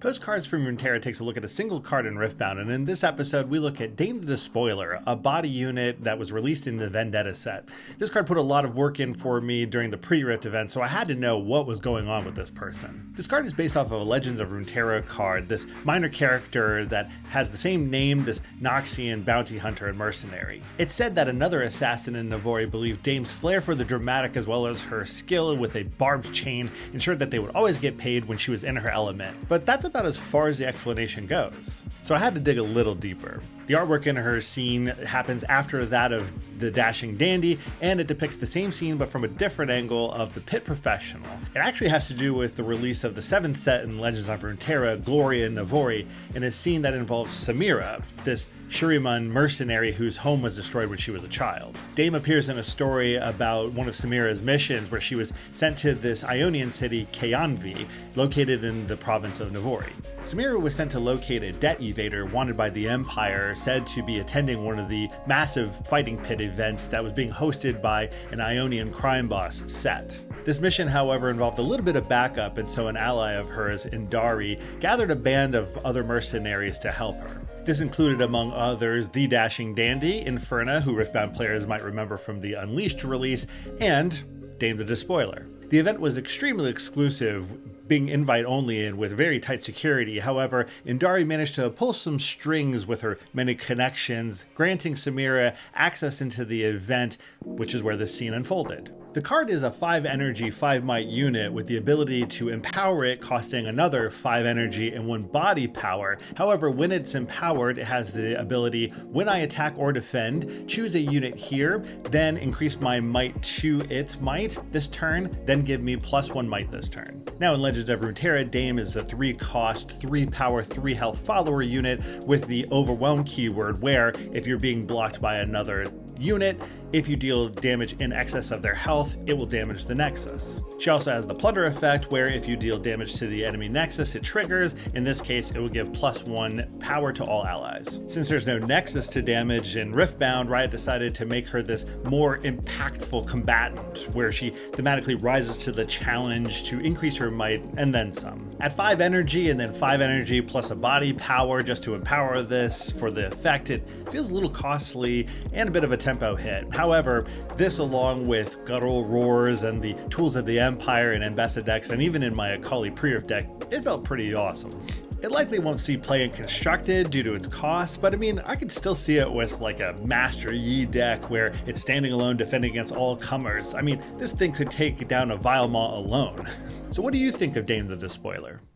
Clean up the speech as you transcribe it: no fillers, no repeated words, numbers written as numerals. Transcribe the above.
Postcards from Runeterra takes a look at a single card in Riftbound, and in this episode we look at Dame the Despoiler, a body unit that was released in the Vendetta set. This card put a lot of work in for me during the pre-Rift event, so I had to know what was going on with this person. This card is based off of a Legends of Runeterra card, this minor character that has the same name, this Noxian bounty hunter and mercenary. It's said that another assassin in Navori believed Dame's flair for the dramatic as well as her skill with a barbed chain ensured that they would always get paid when she was in her element, but that's about as far as the explanation goes. So I had to dig a little deeper. The artwork in her scene happens after that of the dashing dandy, and it depicts the same scene but from a different angle of the pit professional. It actually has to do with the release of the 7th set in Legends of Runeterra, Gloria and Navori, in a scene that involves Samira, this Shuriman mercenary whose home was destroyed when she was a child. Dame appears in a story about one of Samira's missions where she was sent to this Ionian city, Kayanvi, located in the province of Navori. Samira was sent to locate a debt evader wanted by the Empire, said to be attending one of the massive fighting pit events that was being hosted by an Ionian crime boss, Set. This mission, however, involved a little bit of backup, and so an ally of hers, Indari, gathered a band of other mercenaries to help her. This included, among others, the dashing dandy, Inferna, who Riftbound players might remember from the Unleashed release, and Dame the Despoiler. The event was extremely exclusive, being invite only and with very tight security. However, Indari managed to pull some strings with her many connections, granting Samira access into the event, which is where this scene unfolded. The card is a 5 energy, 5 might unit with the ability to empower it, costing another 5 energy and 1 body power. However, when it's empowered, it has the ability, when I attack or defend, choose a unit here, then increase my might to its might this turn, then give me +1 might this turn. Now in Legends of Runeterra, Dame is a 3 cost, 3 power, 3 health follower unit with the overwhelm keyword, where if you're being blocked by another unit, if you deal damage in excess of their health, it will damage the nexus. She also has the plunder effect, where if you deal damage to the enemy nexus, it triggers. In this case, it will give +1 power to all allies. Since there's no nexus to damage in Riftbound, Riot decided to make her this more impactful combatant, where she thematically rises to the challenge to increase her might and then some. At 5 energy and then 5 energy plus a body power just to empower this for the effect, it feels a little costly and a bit of a tempo hit. However, this along with guttural roars and the tools of the Empire and Ambessa decks, and even in my Akali pre-Rift deck, it felt pretty awesome. It likely won't see play in Constructed due to its cost, but I mean, I could still see it with like a Master Yi deck where it's standing alone defending against all comers. I mean, this thing could take down a Vilemont alone. So what do you think of Dame the Despoiler?